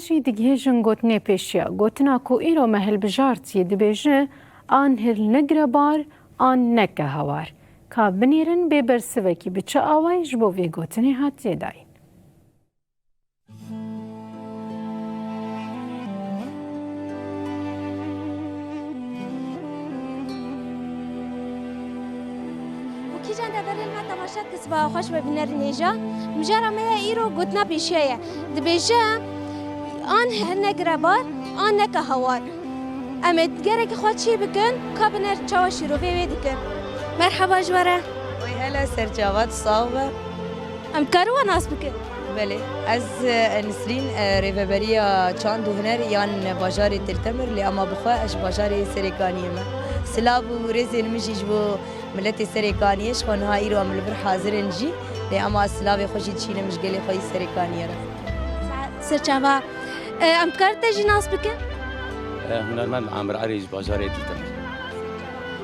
جی دیگهجن گوتنه پیشیا گوتنا کو ایرو محل بجارتی دبیجه آن هر نگر بار آن نکه هوار که بنیرن به برسوکی بچه آوای جبو وی گوتنه هاتیه داین. کیجان دبرل ما تماشا کسبا خوش ببینر نیجا مجرد ما ایرو گوتنا پیشیه دبیجه آن هنگر بار آن نکه هوار امید گرک خود چی بکن کابنر چاوشی رو بیوی کن. مرحبا جواره. وی هلا سرچاوات صاوبه. ام کارو ناس بکن. بله از نسرین ریوبریا چند هنر یان بازار ترتمر لی اما بخوا اش بازار سرکانیه ما سلاب و رزین مجیج و ملت سرکانیش خونها ایرو عمل بر حاضرن جی لی اما سلاب خوشی چینه مشغلی خوی سرکانیه را. سرچاوا ام کارت جی ناس بکن. هنرمند عامر عریج بازار ترتمر.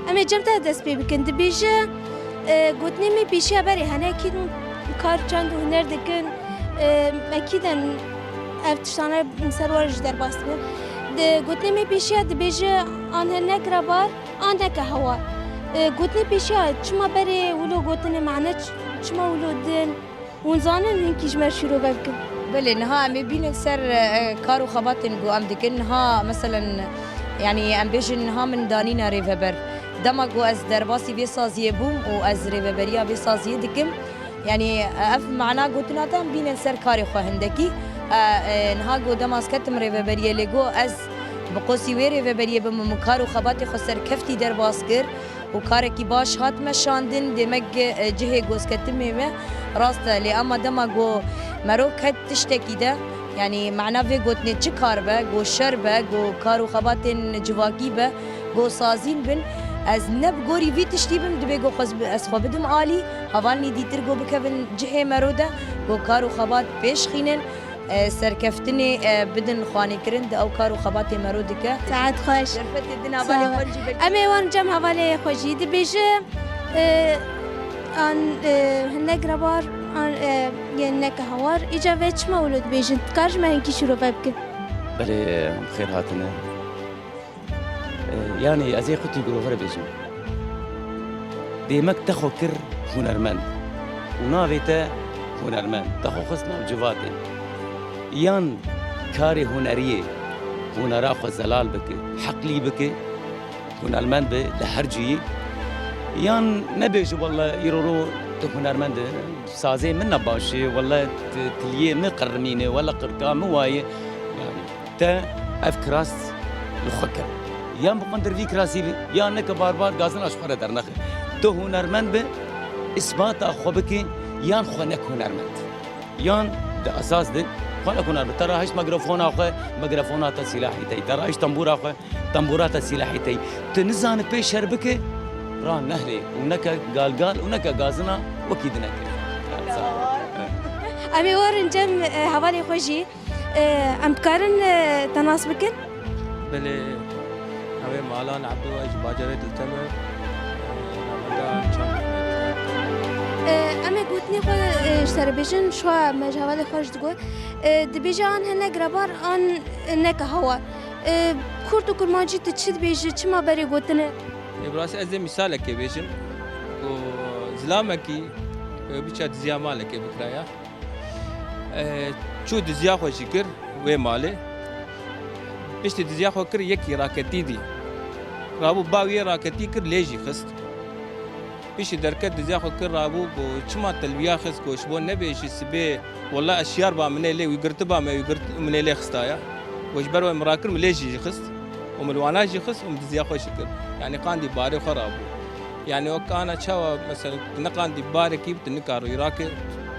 اما جمته دست پی بکن دبیجه گوتنی می پیشی بری هنه اکید کار چند هنر دکن اکیدن افتشانه سروارش در باست بیم گوتنی می پیشی دبیجه آنه نکره بار آنه که هوا گوتنی پیشی چما بری ولو گوتنی معنی چما ولو دن ونزانن هنکیش مرشی رو بکن. بله نها ام بين سر كارو خباتن جو ام دكن نها مثلا يعني ام بيجن نها من دانينا ريفبر دما جو از درباسي بيسازيه بوم و از ريفبريا بيسازيه دكم يعني اف معنا قلتنا تام بين سر كاري خو هندكي نها جو دماس كتم ريفبريا لجو از بقوسي وي ريفبريا بم كارو خباتي خو سر كفتي درباسكر وكاركي باش هات مشاندن دمج جهه جوز كتمه راسته لي اما دما جو مرو كت تشتكي ده يعني معناه في قوت نتشكار به جو شربه جو كارو خباتن جواكي به جو سازين بن از نب گوری وی تشتی بم دبی گو خز از خو بدم عالی حوالنی دیتر گو بکن جهه مروده گو کارو خبات پیش خینن سرکفتنی بدن خانه کرند او کارو خبات مرود که ساعت خوش شرفت الدنيا بالي خرجي امی وان جم حواله خوشی دبیجه آن هنگر بار آن یه نک هوار ایجا وچ مولود بیجن کارش من کی شروع بکن. بله خیر هاتنه يعني أزي خطي جروفر بيجو ديمك تخو كر هنرمند ونافيتا هنرمند تخو خصنا جواتن يان كاري هنرية هنرا خو زلال بك حقلي بك هنرمند به لهرجي يان نبيجو والله يرورو هنرمند سازي من نباشي والله تليه من قرمينه ولا قرقام واي يعني تا أفكراس الخكر یان بقندر وی کراسی بی یان نک بار بار گازن اشخوره در نخه تو هنرمند به اثبات خوب کی یان خو نک هنرمند یان ده اساس ده خو نک هنرمند ترى هش ميكروفون اخو ميكروفونات سلاحي تي ترى هش تنبور اخو تنبورات سلاحي تي تنزان بي شربك ران نهري ونك قال ونك غازنا وكيد نك امي ورن جم حوالي خوشي ام كارن تناسبكن بله همه مالان عبدالواج باجره دلتمر نمدان چند اما گوتنی خو اشتر بیشن شو مجهول خوش دگو دبیجان هنه گربار آن نکه هوا کورت و کرمانجی تچید بیجی چما بری گوتنه براسی از مثال که بیشن و زلامه کی بیچه دزیا ماله که بکرایا چو دزیا خوشی کر و ماله بیشتر دزیا خو کر یکی راکتی دی رابو باوی راکتی کر لیجی خست بیشتر درکت دزیا خو کر رابو بو چما تلویا خست کوش بو نبیشی سبی والله اشیار با منه لی ویگرت با منه لی خستایا وش برو مراکر ملیجی خست وملوانا جی خست ومدزیا خوش کر يعني قاندي باري خرابو يعني وكان شوا مثلا نقاندي باري كيف تنكارو يراكي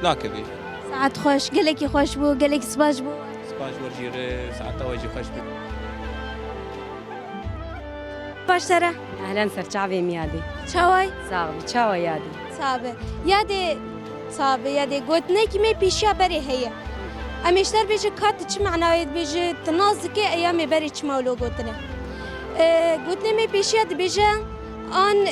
ناكبي ساعت خوش قالك خوش بو قالك سباج بو سباج ورجيري ساعت واجي خوش بو باش سرا اهلا سرچاوي ميادي چاوي صاحب چاوي يادي صابه يادي قلتني كي مي بيشا بري هي امشتر بيجي كات چ معنايت بيجي تنازكي ايام بري چ مولو قلتني مي بيشا بيجي آن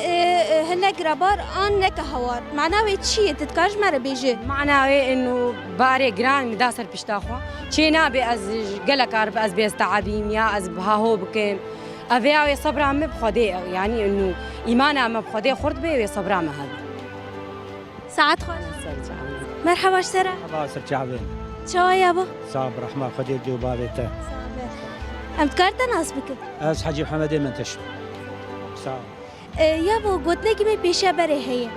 هلا گربار آن نکه هوار معناوی چیه تتکاش مره بیجه معناوي انه باري جران مداسر بشتاخوا چينا بي از گلا کار از بي استعابيم يا از بهاهو بكن افيا صبر عم بخدي يعني انه ايمان عم بخدي خرد بي صبر عم هذا ساعت خوش مرحبا اشترا باصر شعبين شو يا ابو صاب رحمة خدير جوبابته ام تكارتا ناس بك از حجي محمد منتش صاب يا ابو قلت لك مي بيشا بري هي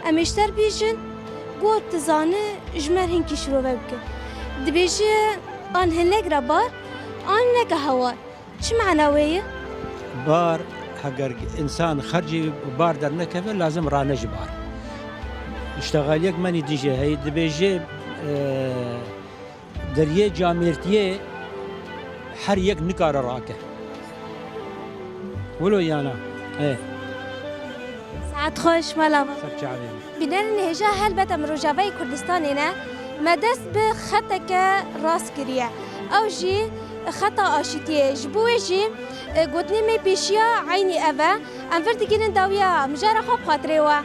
ام اشتر بيجن قلت زانه جمر هنكي شروع بك دبيجي آن هلا گربار آن نکه هوار چه معناویه؟ بار هجر إنسان خرجي بار در نكفه لازم رانج بار اشتغل يك مني ديجي هي دبيجي دريه جاميرتيه هر يك نكار راكه ولو يانا ايه ساعت خوش مالا صار شعبين بنان نهجا هل بتم رجاوي كردستاننا مدس بخطك راس كريا او جي خطا اشتيه جبوي جي قدني مي بيشيا عيني افا انفرت كين داويا مجرى خو خاطريوا